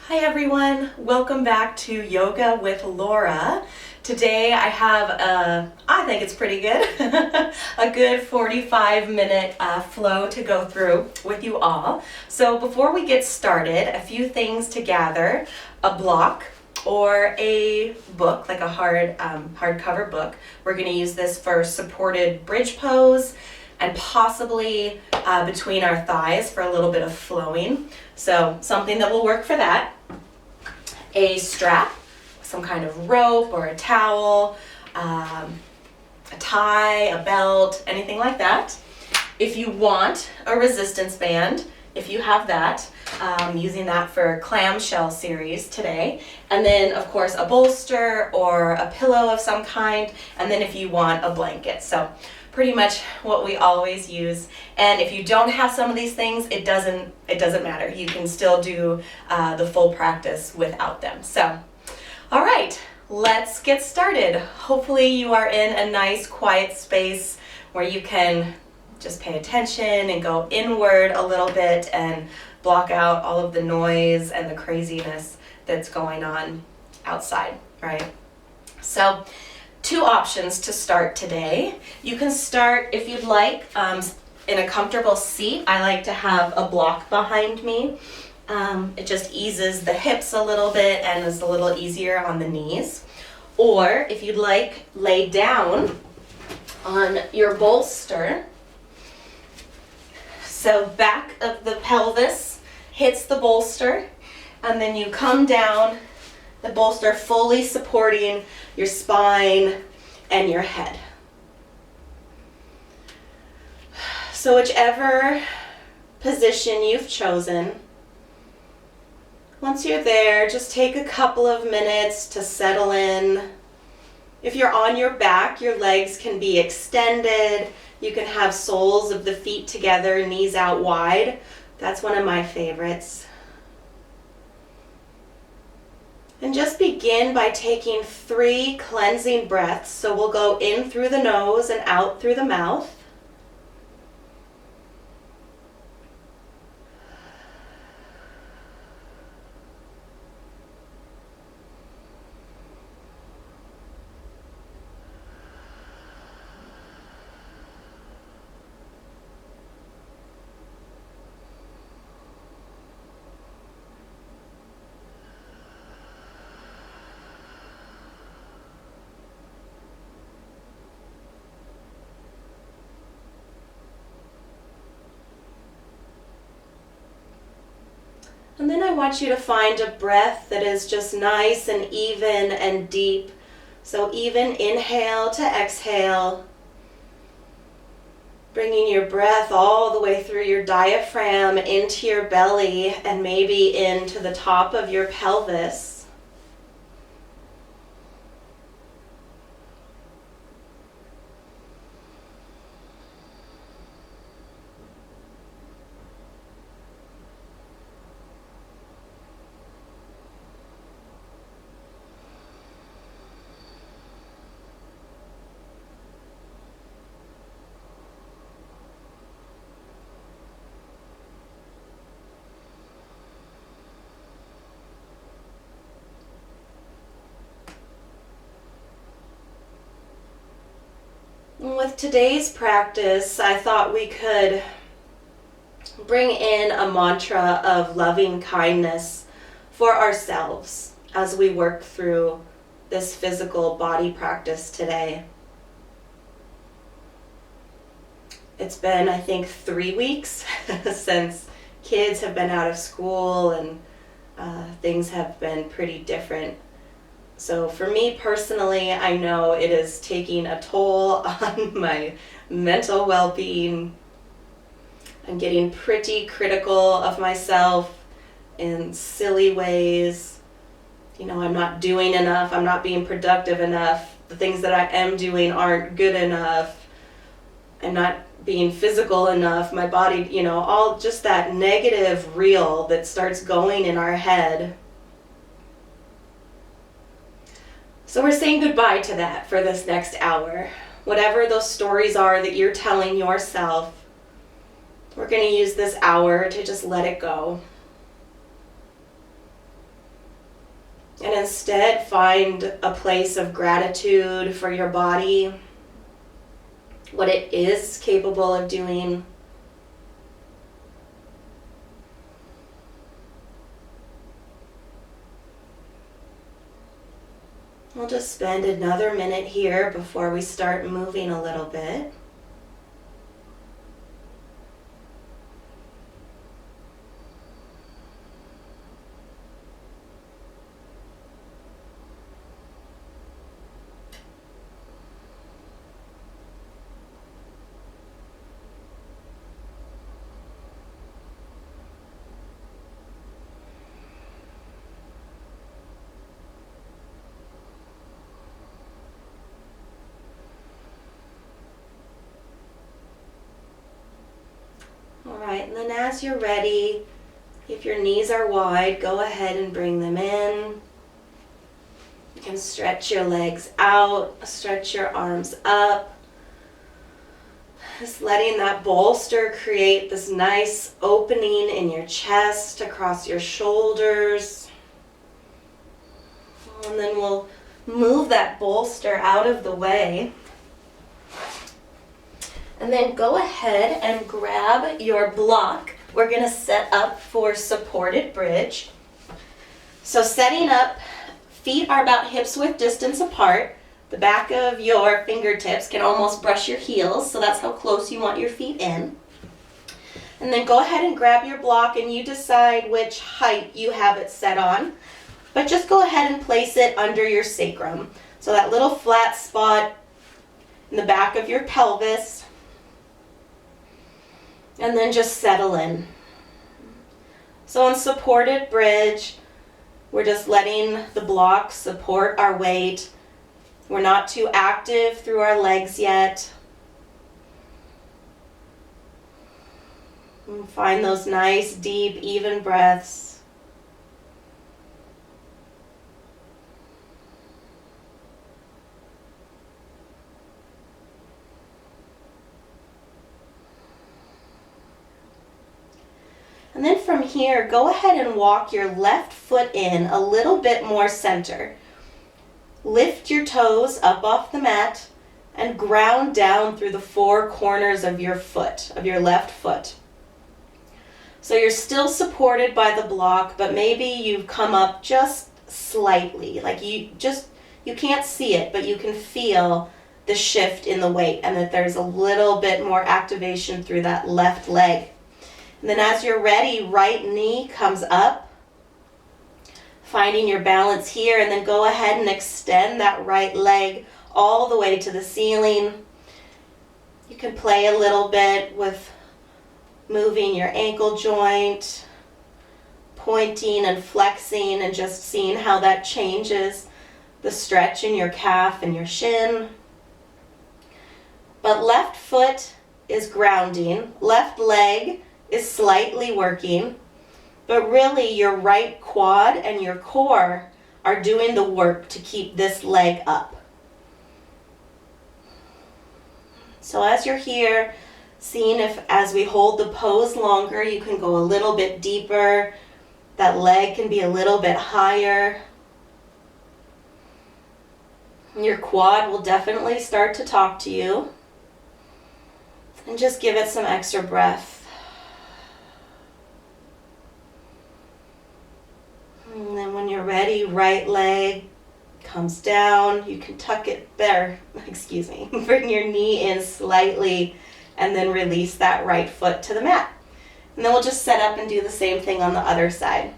Hi everyone, welcome back to Yoga with Laura. Today I have I think it's pretty good, a good 45-minute flow to go through with you all. So before we get started, a few things to gather: a block or a book, like a hardcover book. We're going to use this for supported bridge pose and possibly between our thighs for a little bit of flowing. So something that will work for that. A strap, some kind of rope or a towel, a tie, a belt, anything like that. If you want a resistance band, if you have that, using that for clamshell series today. And then of course a bolster or a pillow of some kind. And then if you want a blanket. So pretty much what we always use. And if you don't have some of these things, it doesn't matter. You can still do the full practice without them. So, all right, let's get started. Hopefully you are in a nice quiet space where you can just pay attention and go inward a little bit and block out all of the noise and the craziness that's going on outside, right? So, two options to start today. You can start, if you'd like, in a comfortable seat. I like to have a block behind me. It just eases the hips a little bit and is a little easier on the knees. Or if you'd like, lay down on your bolster. So back of the pelvis hits the bolster, and then you come down, the bolster fully supporting your spine and your head. So whichever position you've chosen, once you're there, just take a couple of minutes to settle in. If you're on your back, your legs can be extended. You can have soles of the feet together, knees out wide. That's one of my favorites. And just begin by taking 3 cleansing breaths. So we'll go in through the nose and out through the mouth. And then I want you to find a breath that is just nice and even and deep. So even inhale to exhale, bringing your breath all the way through your diaphragm into your belly and maybe into the top of your pelvis. With today's practice, I thought we could bring in a mantra of loving kindness for ourselves as we work through this physical body practice today. It's been, I think, 3 weeks since kids have been out of school and things have been pretty different. So for me personally, I know it is taking a toll on my mental well-being. I'm getting pretty critical of myself in silly ways. You know, I'm not doing enough, I'm not being productive enough. The things that I am doing aren't good enough. I'm not being physical enough. My body, you know, all just that negative reel that starts going in our head. So we're saying goodbye to that for this next hour. Whatever those stories are that you're telling yourself, we're going to use this hour to just let it go. And instead find a place of gratitude for your body, what it is capable of doing. We'll just spend another minute here before we start moving a little bit. Alright, and then as you're ready, if your knees are wide, go ahead and bring them in. You can stretch your legs out, stretch your arms up. Just letting that bolster create this nice opening in your chest, across your shoulders. And then we'll move that bolster out of the way. And then go ahead and grab your block. We're going to set up for supported bridge. So setting up, feet are about hips width distance apart. The back of your fingertips can almost brush your heels, so that's how close you want your feet in. And then go ahead and grab your block, and you decide which height you have it set on. But just go ahead and place it under your sacrum. So that little flat spot in the back of your pelvis. And then just settle in. So in supported bridge, we're just letting the block support our weight. We're not too active through our legs yet. And find those nice, deep, even breaths. And then from here, go ahead and walk your left foot in a little bit more center. Lift your toes up off the mat and ground down through the four corners of your foot, of your left foot. So you're still supported by the block, but maybe you've come up just slightly. Like you can't see it, but you can feel the shift in the weight and that there's a little bit more activation through that left leg. And then as you're ready, right knee comes up, finding your balance here, and then go ahead and extend that right leg all the way to the ceiling. You can play a little bit with moving your ankle joint, pointing and flexing, and just seeing how that changes the stretch in your calf and your shin. But left foot is grounding, left leg is slightly working, but really your right quad and your core are doing the work to keep this leg up. So as you're here, seeing if as we hold the pose longer, you can go a little bit deeper, that leg can be a little bit higher. Your quad will definitely start to talk to you. And just give it some extra breath. And then when you're ready, right leg comes down. You can tuck it better, bring your knee in slightly and then release that right foot to the mat. And then we'll just set up and do the same thing on the other side.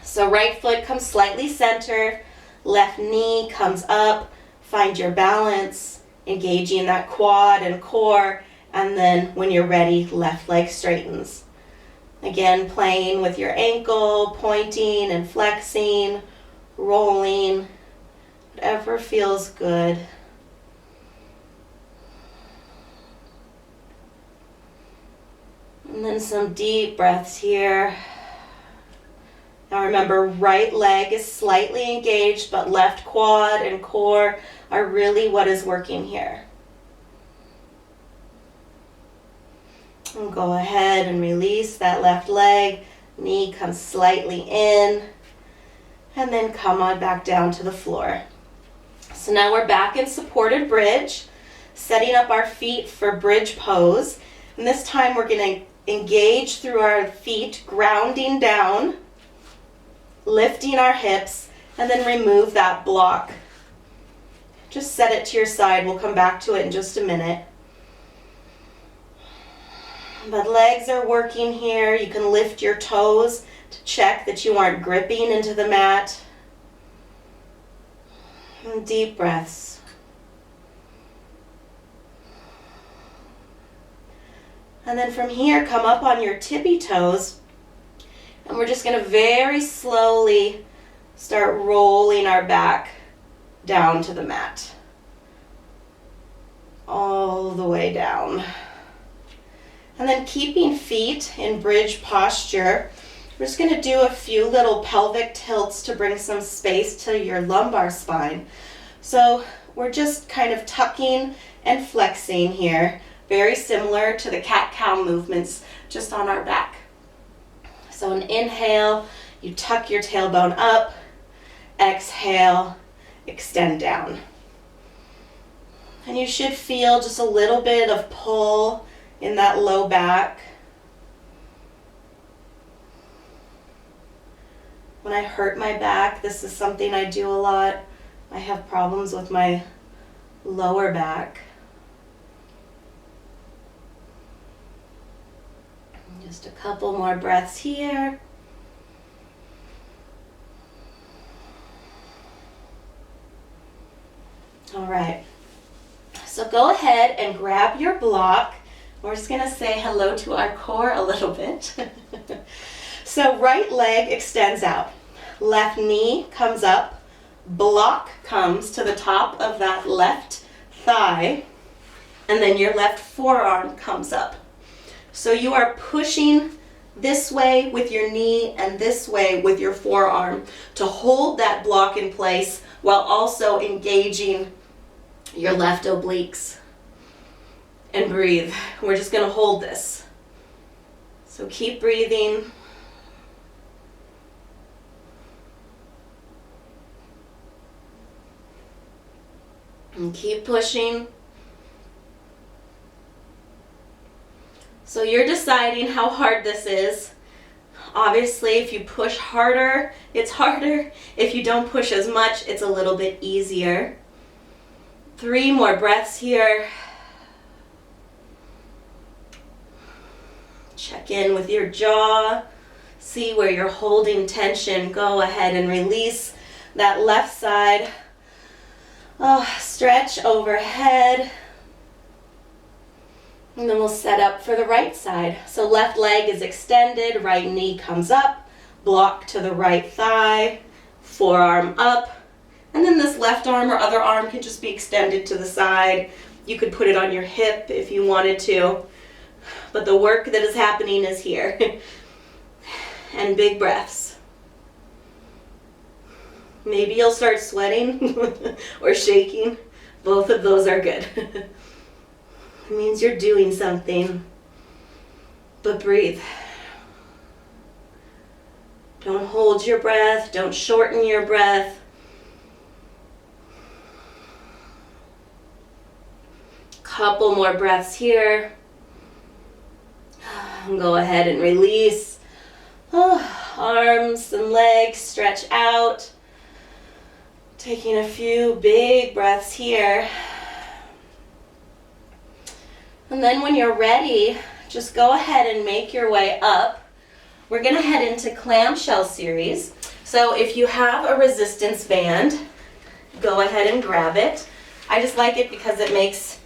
So right foot comes slightly center, left knee comes up, find your balance, engaging that quad and core, and then when you're ready, left leg straightens. Again, playing with your ankle, pointing and flexing, rolling, whatever feels good. And then some deep breaths here. Now remember, right leg is slightly engaged, but left quad and core are really what is working here. And go ahead and release that left leg. Knee comes slightly in. and then come on back down to the floor. So now we're back in supported bridge, setting up our feet for bridge pose. And this time we're going to engage through our feet, grounding down, lifting our hips, and then remove that block. Just set it to your side. We'll come back to it in just a minute. The legs are working here. You can lift your toes to check that you aren't gripping into the mat. And deep breaths. And then from here, come up on your tippy toes. And we're just going to very slowly start rolling our back down to the mat. All the way down. And then keeping feet in bridge posture, we're just going to do a few little pelvic tilts to bring some space to your lumbar spine. So we're just kind of tucking and flexing here, very similar to the cat-cow movements just on our back. So an inhale, you tuck your tailbone up, exhale, extend down. And you should feel just a little bit of pull in that low back. When I hurt my back, this is something I do a lot. I have problems with my lower back. Just a couple more breaths here. All right. So go ahead and grab your block. We're just going to say hello to our core a little bit. So right leg extends out. Left knee comes up. Block comes to the top of that left thigh. And then your left forearm comes up. So you are pushing this way with your knee and this way with your forearm to hold that block in place while also engaging your left obliques. And breathe. We're just going to hold this. So keep breathing. And keep pushing. So you're deciding how hard this is. Obviously, if you push harder, it's harder. If you don't push as much, it's a little bit easier. 3 more breaths here. Check in with your jaw. See where you're holding tension. Go ahead and release that left side. Stretch overhead. And then we'll set up for the right side. So left leg is extended, right knee comes up, block to the right thigh, forearm up. And then this left arm or other arm can just be extended to the side. You could put it on your hip if you wanted to. But the work that is happening is here. And big breaths. Maybe you'll start sweating or shaking. Both of those are good. It means you're doing something. But breathe. Don't hold your breath. Don't shorten your breath. Couple more breaths here. Go ahead and release. Arms and legs stretch out. Taking a few big breaths here. And then when you're ready, just go ahead and make your way up. We're going to head into clamshell series. So if you have a resistance band, go ahead and grab it. I just like it because it makes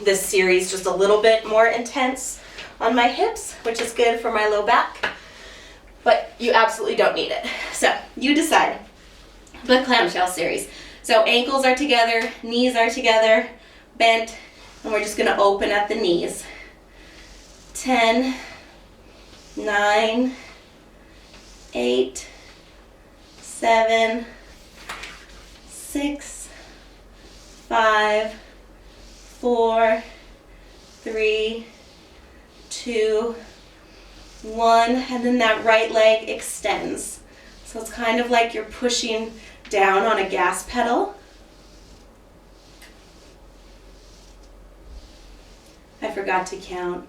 this series just a little bit more intense on my hips, which is good for my low back, but you absolutely don't need it. So you decide. The clamshell series. So ankles are together, knees are together, bent, and we're just going to open at the knees. 10, 9, 8, 7, 6, 5, 4, 3, 2, 1, and then that right leg extends. So it's kind of like you're pushing down on a gas pedal. I forgot to count.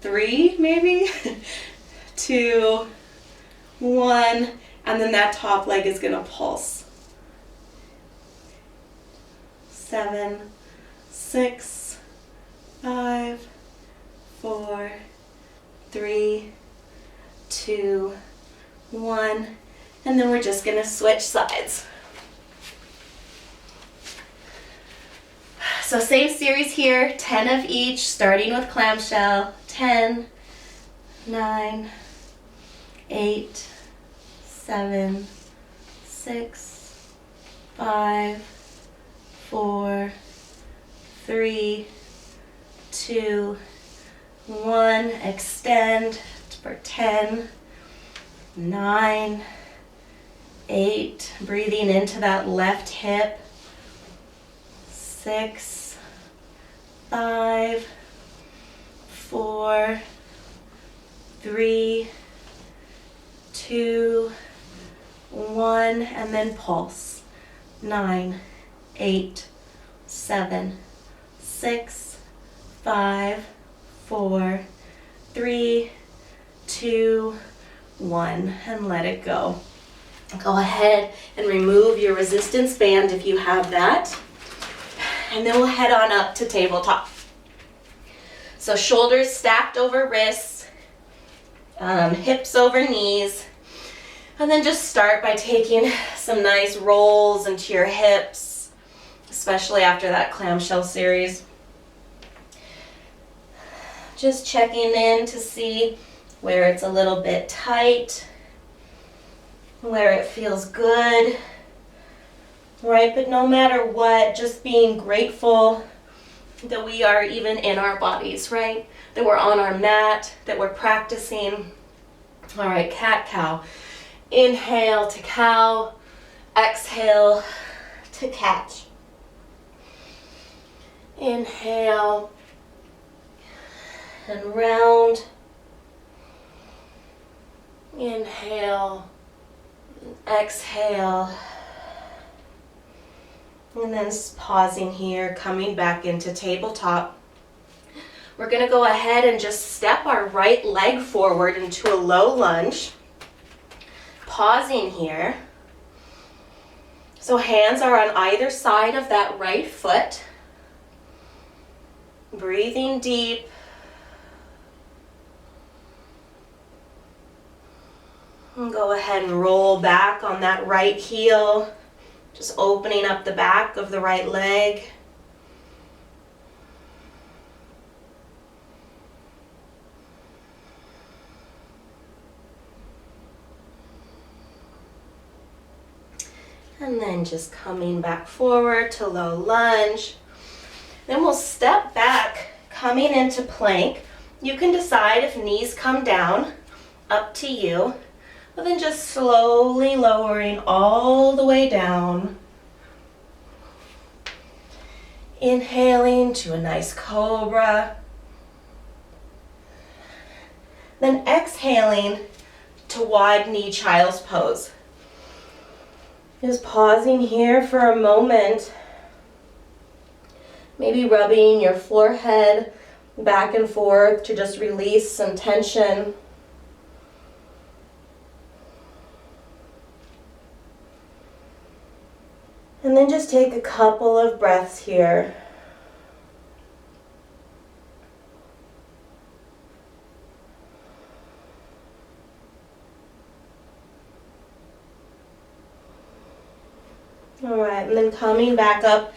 3 maybe, 2, 1, and then that top leg is going to pulse. 7, 6, 5, 4, 3, 2, 1, and then we're just going to switch sides. So same series here, 10 of each, starting with clamshell. 10, 9, 8, 7, 6, 5, 4, 3, 2, 1. Extend for 10, 9, 8. Breathing into that left hip. 6, 5, 4, 3, 2, 1, and then pulse. 9, 8, 7, 6, 5, 4, 3, 2, 1, and let it go. Go ahead and remove your resistance band if you have that. And then we'll head on up to tabletop. So shoulders stacked over wrists, hips over knees, and then just start by taking some nice rolls into your hips, especially after that clamshell series. Just checking in to see where it's a little bit tight, where it feels good. Right, but no matter what, just being grateful that we are even in our bodies, right? That we're on our mat, that we're practicing. All right, cat-cow. Inhale to cow, exhale to catch. Inhale and round. Inhale, exhale. And then pausing here, coming back into tabletop. We're going to go ahead and just step our right leg forward into a low lunge. Pausing here. So hands are on either side of that right foot. Breathing deep. And go ahead and roll back on that right heel. Just opening up the back of the right leg. And then just coming back forward to low lunge. Then we'll step back, coming into plank. You can decide if knees come down, up to you. But then just slowly lowering all the way down. Inhaling to a nice cobra. Then exhaling to wide knee child's pose. Just pausing here for a moment. Maybe rubbing your forehead back and forth to just release some tension. And then just take a couple of breaths here. All right, and then coming back up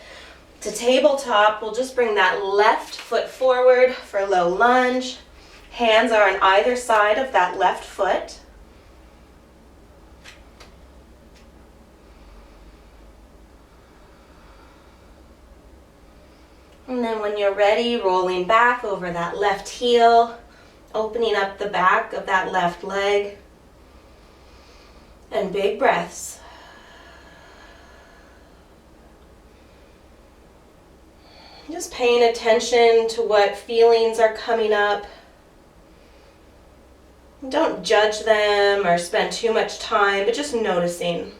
to tabletop, we'll just bring that left foot forward for low lunge. Hands are on either side of that left foot. And then when you're ready, rolling back over that left heel, opening up the back of that left leg, and big breaths. Just paying attention to what feelings are coming up. Don't judge them or spend too much time, but just noticing.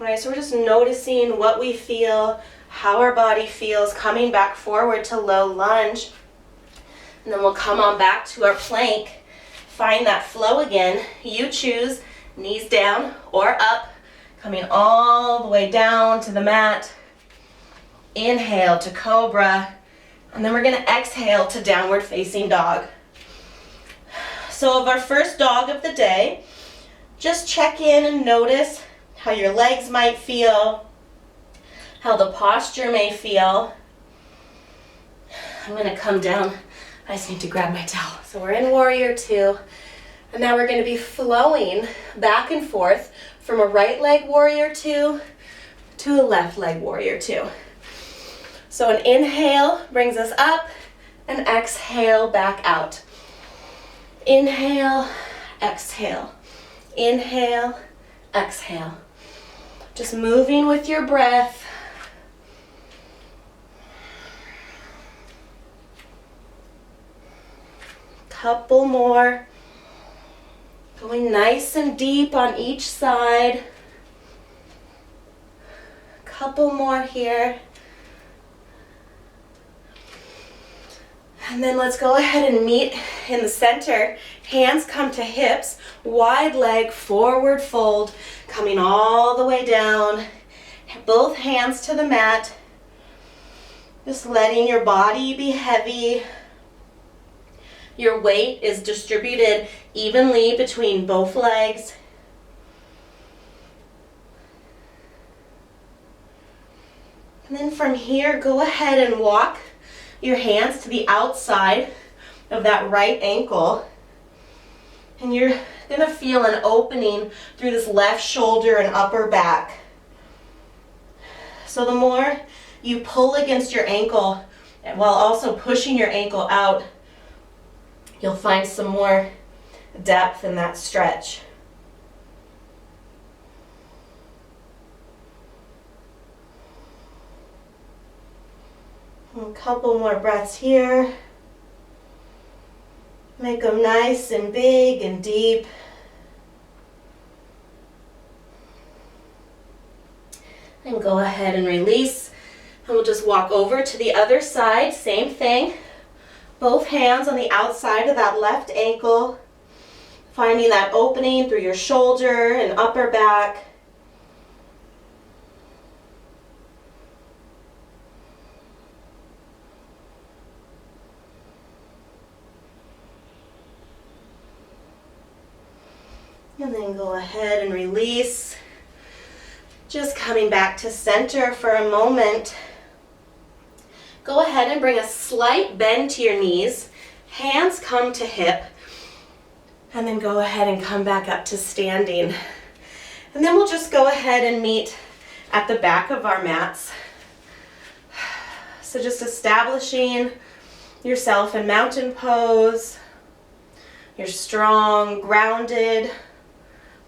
All right, so we're just noticing what we feel, how our body feels, coming back forward to low lunge. And then we'll come on back to our plank. Find that flow again. You choose knees down or up, coming all the way down to the mat. Inhale to cobra, and then we're going to exhale to downward facing dog. So of our first dog of the day, just check in and notice how your legs might feel, how the posture may feel. I'm going to come down. I just need to grab my towel. So we're in warrior two, and now we're going to be flowing back and forth from a right leg warrior two to a left leg warrior two. So an inhale brings us up, and exhale back out. Inhale, exhale. Inhale, exhale. Just moving with your breath. Couple more. Going nice and deep on each side. Couple more here. And then let's go ahead and meet in the center. Hands come to hips, wide leg, forward fold, coming all the way down. Both hands to the mat. Just letting your body be heavy. Your weight is distributed evenly between both legs. And then from here, go ahead and walk your hands to the outside of that right ankle. And you're going to feel an opening through this left shoulder and upper back. So the more you pull against your ankle while also pushing your ankle out, you'll find some more depth in that stretch. A couple more breaths here. Make them nice and big and deep. And go ahead and release. And we'll just walk over to the other side. Same thing. Both hands on the outside of that left ankle. Finding that opening through your shoulder and upper back. And then go ahead and release. Just coming back to center for a moment. Go ahead and bring a slight bend to your knees. Hands come to hip. And then go ahead and come back up to standing. And then we'll just go ahead and meet at the back of our mats. So just establishing yourself in mountain pose. You're strong, grounded.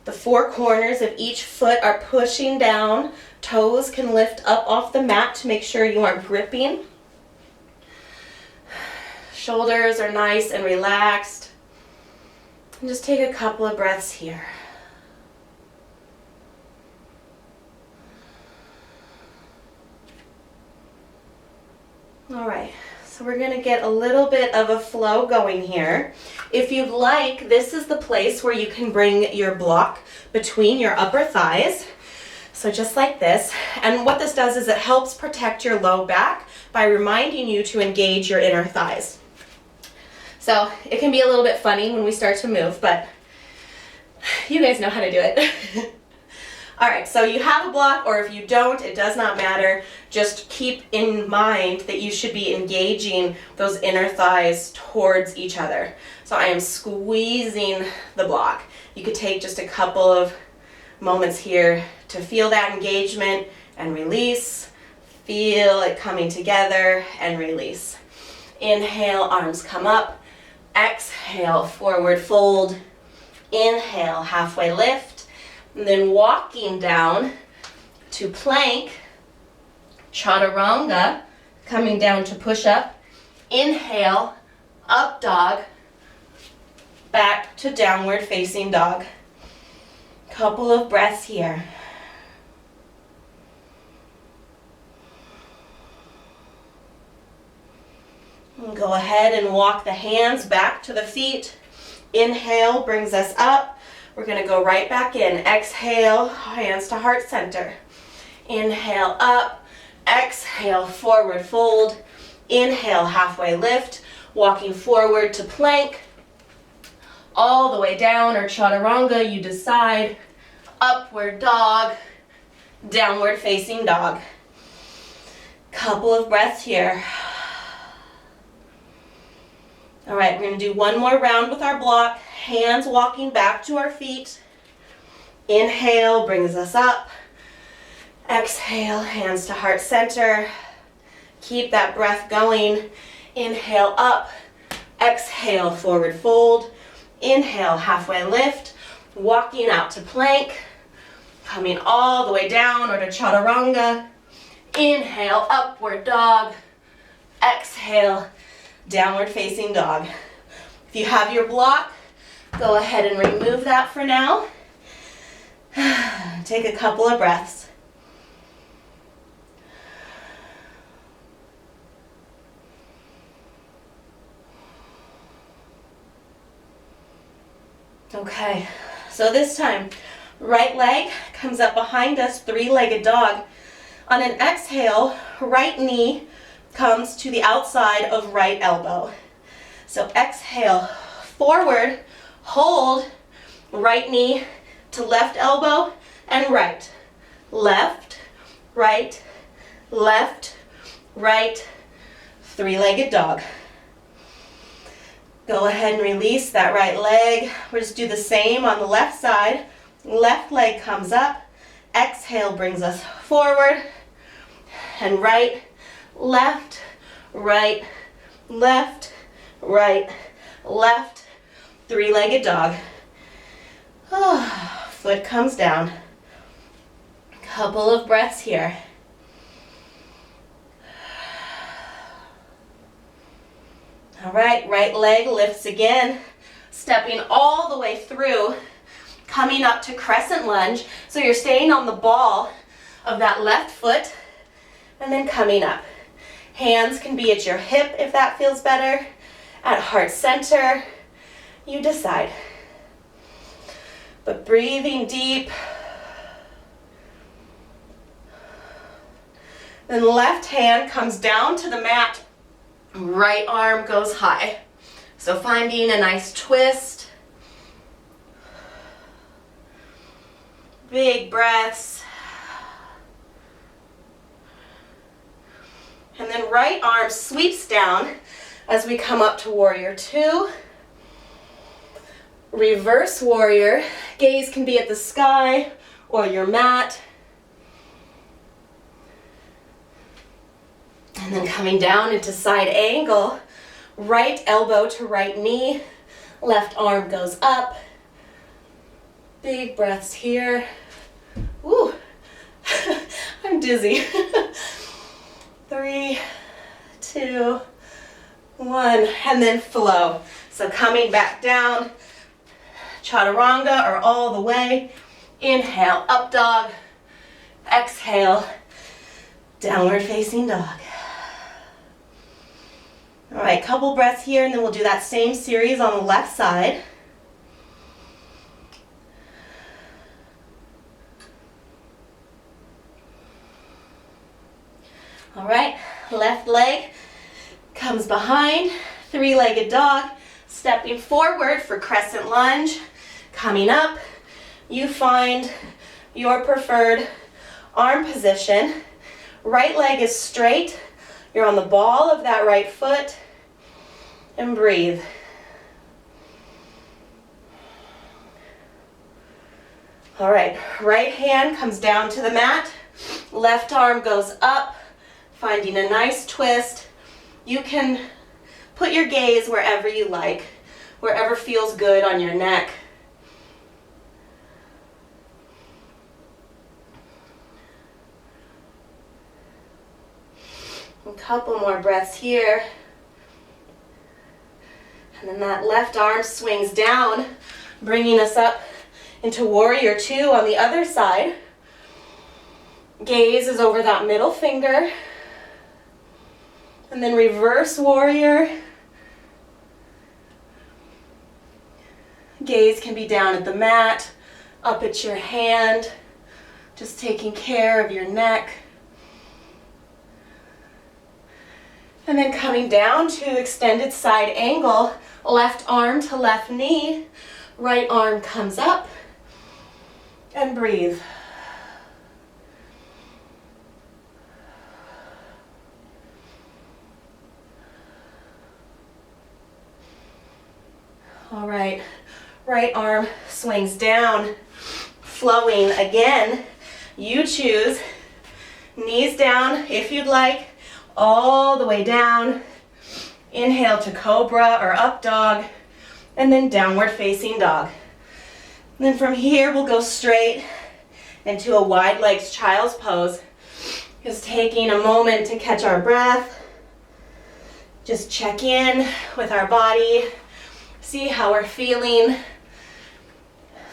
The four corners of each foot are pushing down. Toes can lift up off the mat to make sure you aren't gripping. Shoulders are nice and relaxed. And just take a couple of breaths here. All right, so we're going to get a little bit of a flow going here. If you'd like, this is the place where you can bring your block between your upper thighs. So just like this. And what this does is it helps protect your low back by reminding you to engage your inner thighs. So it can be a little bit funny when we start to move, but you guys know how to do it. All right, so you have a block, or if you don't, it does not matter. Just keep in mind that you should be engaging those inner thighs towards each other. So I am squeezing the block. You could take just a couple of moments here to feel that engagement and release. Feel it coming together and release. Inhale, arms come up. Exhale, forward fold. Inhale, halfway lift. And then walking down to plank, chaturanga, coming down to push up. Inhale, up dog. back to downward facing dog. Couple of breaths here. And go ahead and walk the hands back to the feet. Inhale brings us up. We're going to go right back in. Exhale, hands to heart center. Inhale up. Exhale, forward fold. Inhale, halfway lift. Walking forward to plank. All the way down, or chaturanga, you decide. Upward dog. Downward facing dog. Couple of breaths here. All right, we're going to do one more round with our block. Hands walking back to our feet. Inhale brings us up. Exhale, hands to heart center. Keep that breath going. Inhale up. Exhale, forward fold. Inhale, halfway lift. Walking out to plank. Coming all the way down, or to chaturanga. Inhale, upward dog. Exhale, downward facing dog. If you have your block, go ahead and remove that for now. Take a couple of breaths. Okay, so this time, right leg comes up behind us, three-legged dog. On an exhale, right knee comes to the outside of right elbow. So exhale, forward, hold, right knee to left elbow and right. Left, right, three-legged dog. Go ahead and release that right leg. We'll just do the same on the left side. Left leg comes up. Exhale brings us forward and right, left, right, three-legged dog. Foot comes down. Couple of breaths here. All right, right leg lifts again, stepping all the way through, coming up to crescent lunge. So you're staying on the ball of that left foot and then coming up. Hands can be at your hip if that feels better, at heart center, you decide. But breathing deep. Then left hand comes down to the mat. Right arm goes high. So finding a nice twist. Big breaths. And then right arm sweeps down as we come up to warrior two. Reverse warrior. Gaze can be at the sky or your mat. And then coming down into side angle, right elbow to right knee, left arm goes up. Big breaths here. Woo, I'm dizzy. 3, 2, 1, and then flow. So coming back down, chaturanga or all the way. Inhale, up dog. Exhale, downward facing dog. All right, couple breaths here, and then we'll do that same series on the left side. All right, left leg comes behind, three-legged dog, stepping forward for crescent lunge, coming up. You find your preferred arm position. Right leg is straight. You're on the ball of that right foot, and breathe. All right, right hand comes down to the mat, left arm goes up, finding a nice twist. You can put your gaze wherever you like, wherever feels good on your neck. A couple more breaths here. And then that left arm swings down, bringing us up into warrior two on the other side. Gaze is over that middle finger. And then reverse warrior. Gaze can be down at the mat, up at your hand, just taking care of your neck. And then coming down to extended side angle, left arm to left knee, right arm comes up, and breathe. All right, right arm swings down, flowing again. You choose, knees down if you'd like, all the way down. Inhale to cobra or up dog, and then downward facing dog. And then from here, we'll go straight into a wide legs child's pose. Just taking a moment to catch our breath. Just check in with our body. See how we're feeling.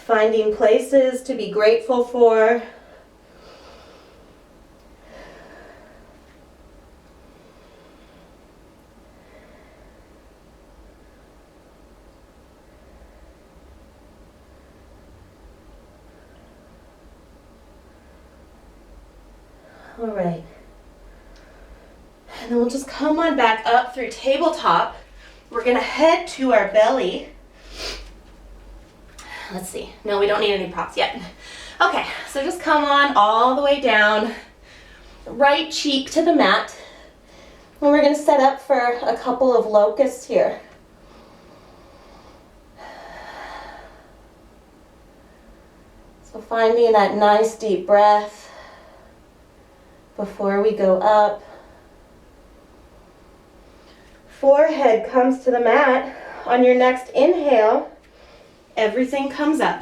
Finding places to be grateful for. All right. And then we'll just come on back up through tabletop. We're gonna head to our belly. Let's see. No, we don't need any props yet. Okay, so just come on all the way down. Right cheek to the mat. And we're gonna set up for a couple of locusts here. So finding that nice deep breath before we go up. Forehead comes to the mat. On your next inhale, everything comes up.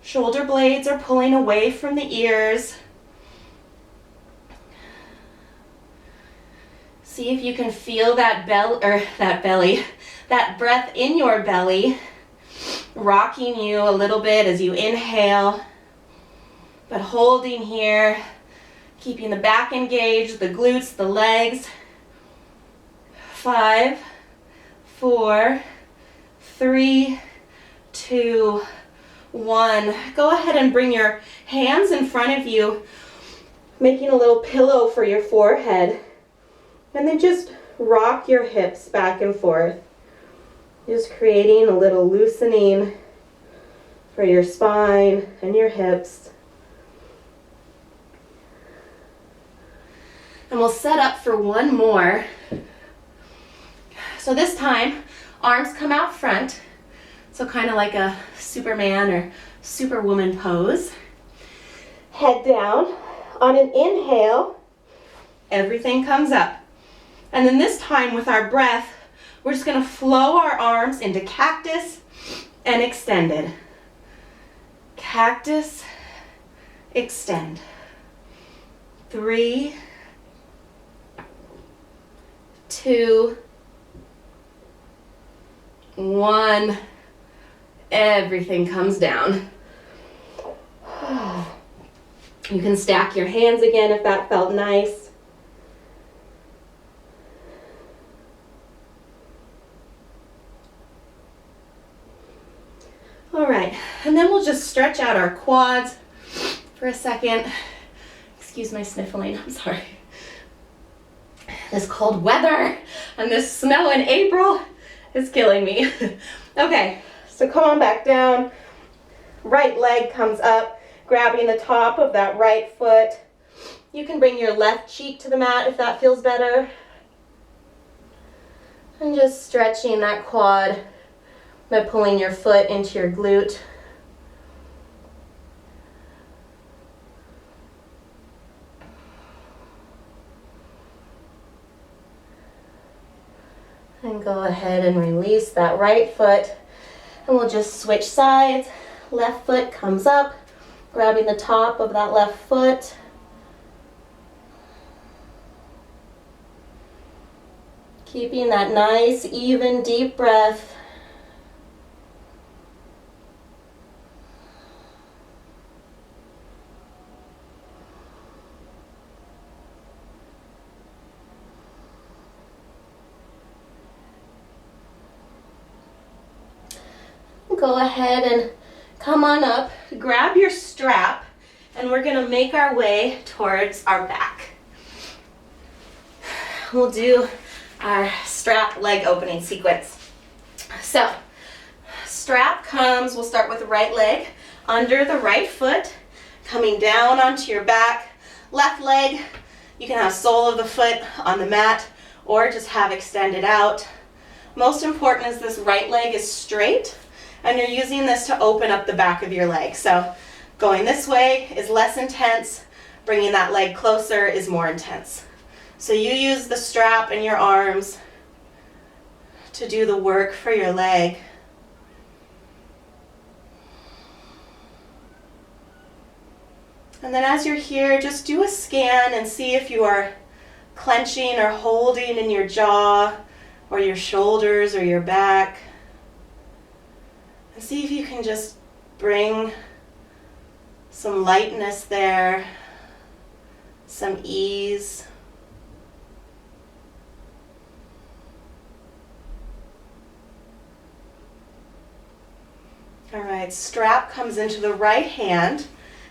Shoulder blades are pulling away from the ears. See if you can feel that that breath in your belly, rocking you a little bit as you inhale, but holding here, keeping the back engaged, the glutes, the legs. 5, 4, 3, 2, 1. Go ahead and bring your hands in front of you, making a little pillow for your forehead. And then just rock your hips back and forth. Just creating a little loosening for your spine and your hips. And we'll set up for one more. So this time, arms come out front. So kind of like a Superman or Superwoman pose. Head down. On an inhale, everything comes up. And then this time with our breath, we're just gonna flow our arms into cactus and extended. Cactus, extend. 3, 2, 1. Everything comes down. You can stack your hands again if that felt nice. All right, and then we'll just stretch out our quads for a second. Excuse my sniffling, I'm sorry. This cold weather and this snow in April is killing me. Okay, so come on back down. Right leg comes up, grabbing the top of that right foot. You can bring your left cheek to the mat if that feels better. And just stretching that quad by pulling your foot into your glute. And go ahead and release that right foot. And we'll just switch sides. Left foot comes up, grabbing the top of that left foot. Keeping that nice, even, deep breath. Go ahead and come on up, grab your strap, and we're gonna make our way towards our back. We'll do our strap leg opening sequence. So, strap comes, we'll start with the right leg, under the right foot, coming down onto your back. Left leg, you can have sole of the foot on the mat or just have extended out. Most important is this right leg is straight, and you're using this to open up the back of your leg. So going this way is less intense, bringing that leg closer is more intense. So you use the strap in your arms to do the work for your leg. And then as you're here, just do a scan and see if you are clenching or holding in your jaw or your shoulders or your back. And see if you can just bring some lightness there, some ease. All right, strap comes into the right hand,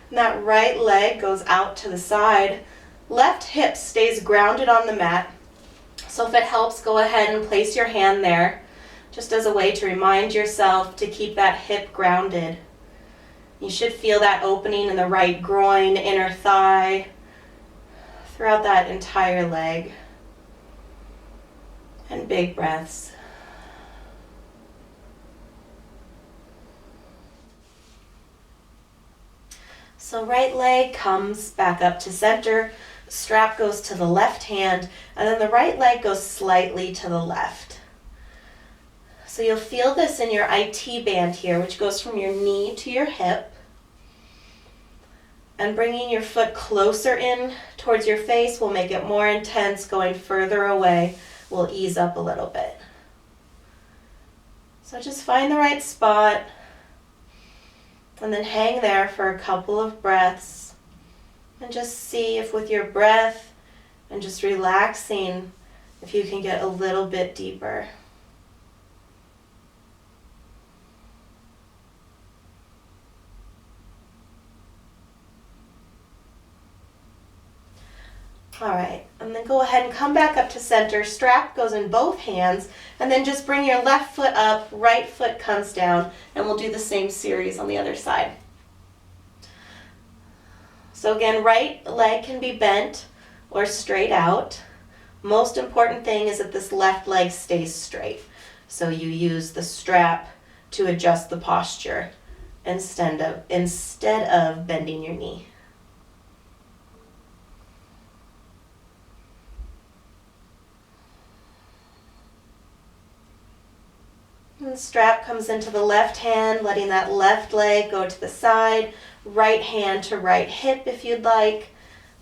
and that right leg goes out to the side. Left hip stays grounded on the mat. So if it helps, go ahead and place your hand there, just as a way to remind yourself to keep that hip grounded. You should feel that opening in the right groin, inner thigh, throughout that entire leg. And big breaths. So right leg comes back up to center, strap goes to the left hand, and then the right leg goes slightly to the left. So you'll feel this in your IT band here, which goes from your knee to your hip. And bringing your foot closer in towards your face will make it more intense. Going further away will ease up a little bit. So just find the right spot. And then hang there for a couple of breaths and just see if with your breath and just relaxing, if you can get a little bit deeper. All right, and then go ahead and come back up to center. Strap goes in both hands, and then just bring your left foot up, right foot comes down, and we'll do the same series on the other side. So again, right leg can be bent or straight out. Most important thing is that this left leg stays straight. So you use the strap to adjust the posture instead of bending your knee. And the strap comes into the left hand, letting that left leg go to the side, right hand to right hip if you'd like,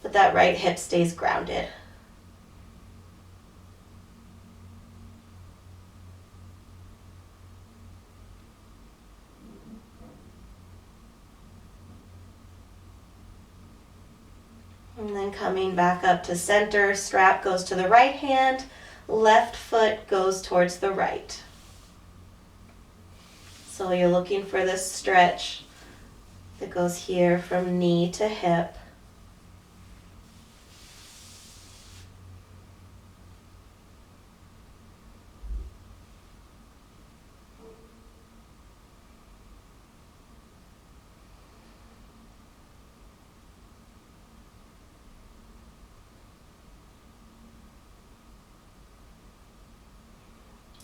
but that right hip stays grounded. And then coming back up to center, strap goes to the right hand, left foot goes towards the right. So you're looking for this stretch that goes here from knee to hip.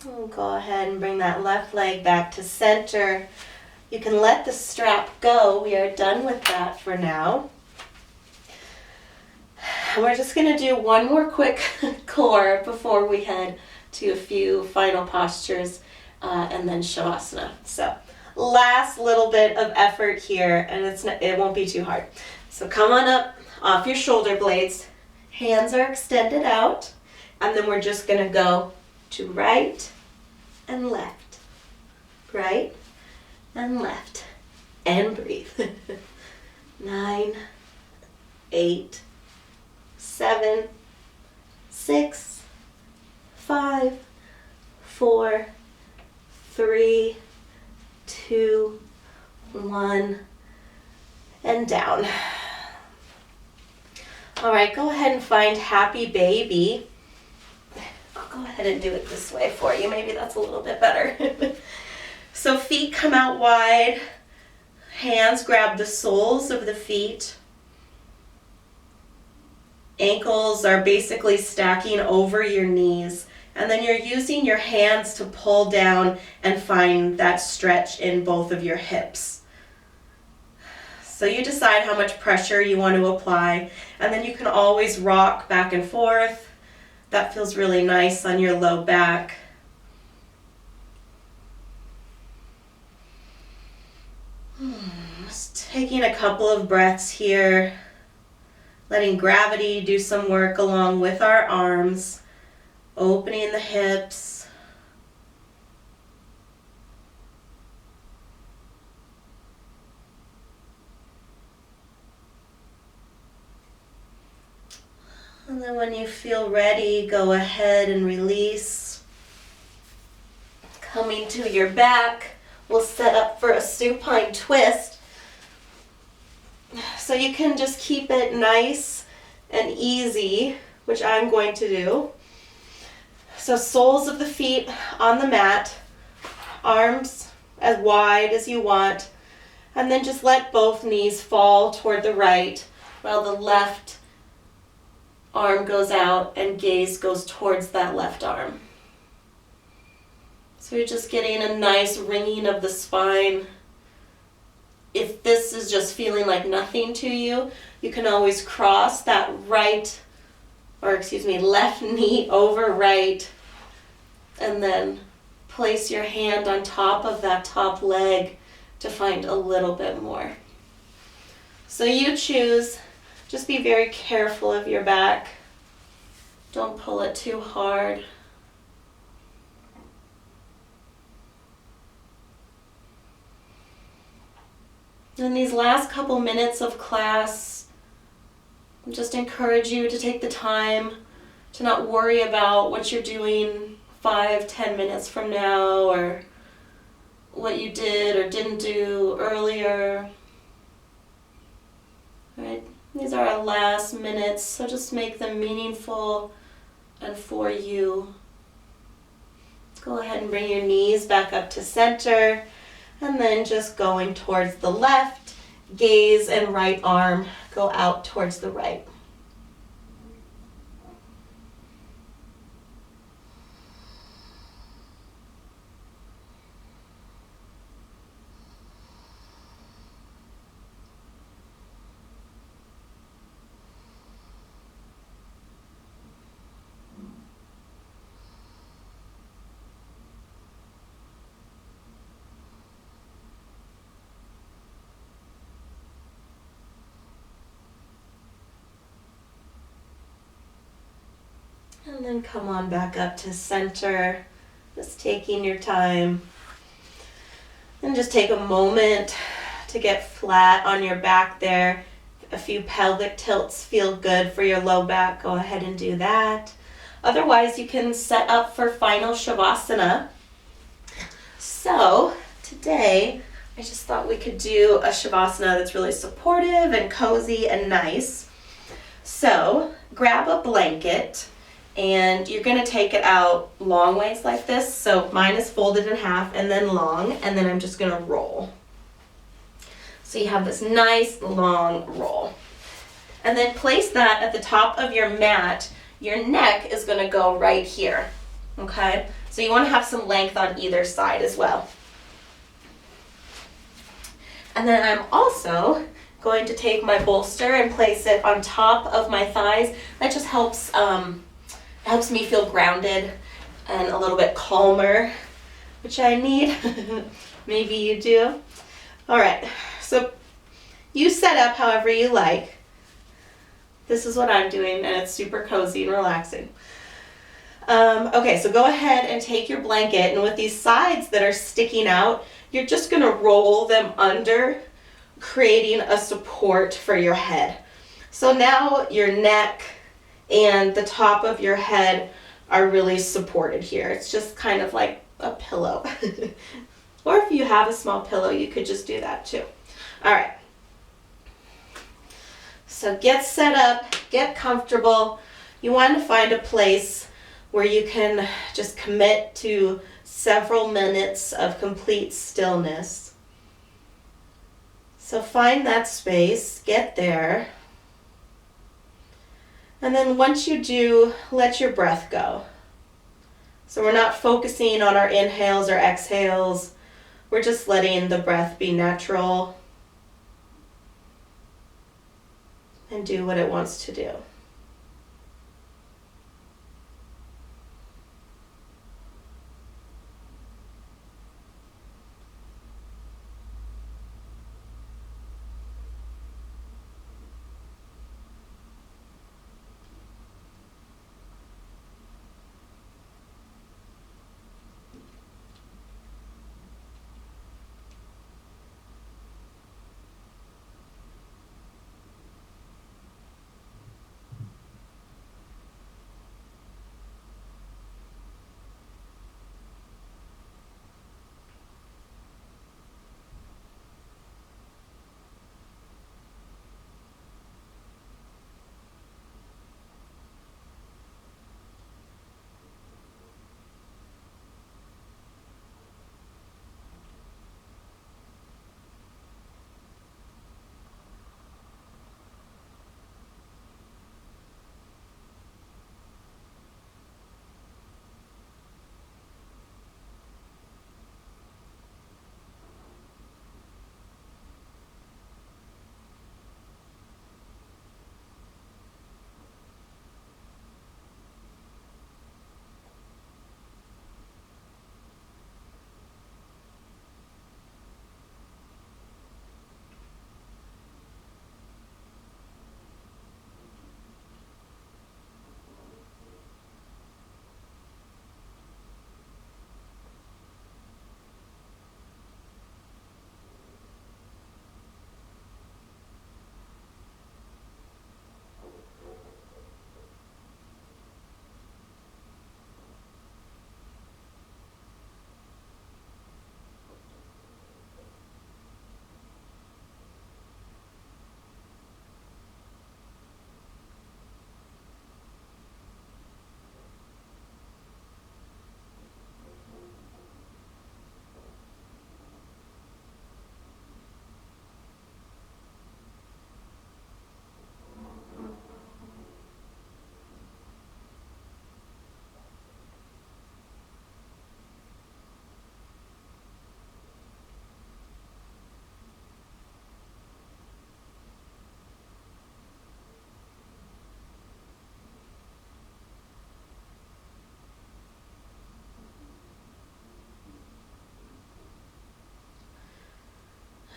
We'll go ahead and bring that left leg back to center. You can let the strap go. We are done with that for now. And we're just going to do one more quick core before we head to a few final postures and then Shavasana. So last little bit of effort here, and it won't be too hard. So come on up off your shoulder blades. Hands are extended out, and then we're just going to go to right and left, right and left, and breathe. 9, 8, 7, 6, 5, 4, 3, 2, 1, and down. All right, go ahead and find happy baby. I'll go ahead and do it this way for you. Maybe that's a little bit better. So feet come out wide. Hands grab the soles of the feet. Ankles are basically stacking over your knees. And then you're using your hands to pull down and find that stretch in both of your hips. So you decide how much pressure you want to apply, and then you can always rock back and forth. That feels really nice on your low back. Just taking a couple of breaths here, letting gravity do some work along with our arms, opening the hips. And then when you feel ready, go ahead and release. Coming to your back, we'll set up for a supine twist. So you can just keep it nice and easy, which I'm going to do. So soles of the feet on the mat, arms as wide as you want, and then just let both knees fall toward the right while the left arm goes out and gaze goes towards that left arm. So you're just getting a nice ringing of the spine. If this is just feeling like nothing to you, you can always cross that left knee over right, and then place your hand on top of that top leg to find a little bit more. So you choose. Just be very careful of your back. Don't pull it too hard. In these last couple minutes of class, I just encourage you to take the time to not worry about what you're doing 5-10 minutes from now, or what you did or didn't do earlier. Right? These are our last minutes, so just make them meaningful and for you. Go ahead and bring your knees back up to center, and then just going towards the left, gaze and right arm go out towards the right. And then come on back up to center, just taking your time. And just take a moment to get flat on your back there. A few pelvic tilts feel good for your low back. Go ahead and do that. Otherwise, you can set up for final Shavasana. So today, I just thought we could do a Shavasana that's really supportive and cozy and nice. So grab a blanket, and you're going to take it out long ways like this. So mine is folded in half and then long, and then I'm just going to roll. So you have this nice long roll. And then place that at the top of your mat. Your neck is going to go right here, okay? So you want to have some length on either side as well. And then I'm also going to take my bolster and place it on top of my thighs. That just helps me feel grounded and a little bit calmer, which I need. Maybe you do. All right, so you set up however you like. This is what I'm doing, and it's super cozy and relaxing. Okay, so go ahead and take your blanket, and with these sides that are sticking out, you're just gonna roll them under, creating a support for your head. So now your neck and the top of your head are really supported here. It's just kind of like a pillow. Or if you have a small pillow, you could just do that too. All right. So get set up, get comfortable. You want to find a place where you can just commit to several minutes of complete stillness. So find that space, get there. And then once you do, let your breath go. So we're not focusing on our inhales or exhales. We're just letting the breath be natural and do what it wants to do.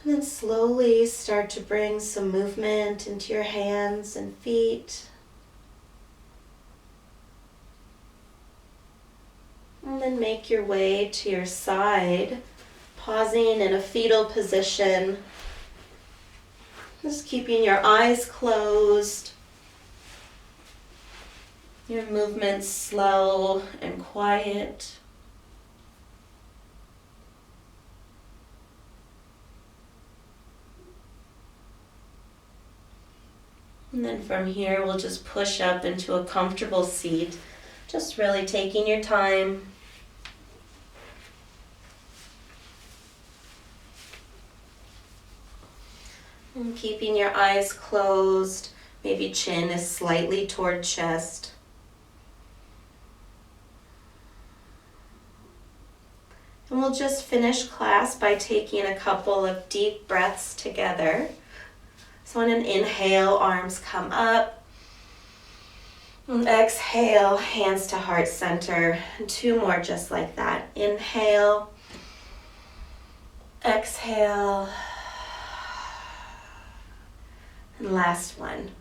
And then slowly start to bring some movement into your hands and feet. And then make your way to your side, pausing in a fetal position. Just keeping your eyes closed. Your movements slow and quiet. And then from here, we'll just push up into a comfortable seat, just really taking your time. And keeping your eyes closed, maybe chin is slightly toward chest. And we'll just finish class by taking a couple of deep breaths together. So on an inhale, arms come up. And exhale, hands to heart center. And 2 more just like that. Inhale. Exhale. And last one.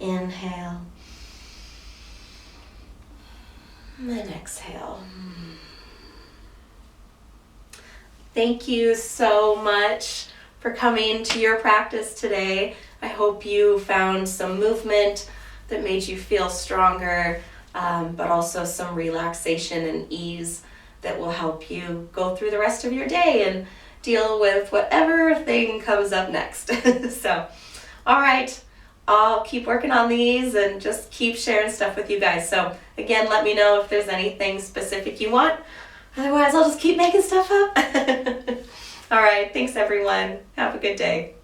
Inhale. And exhale. Thank you so much for coming to your practice today. I hope you found some movement that made you feel stronger, but also some relaxation and ease that will help you go through the rest of your day and deal with whatever thing comes up next. So, all right, I'll keep working on these and just keep sharing stuff with you guys. So again, let me know if there's anything specific you want. Otherwise, I'll just keep making stuff up. All right, thanks everyone. Have a good day.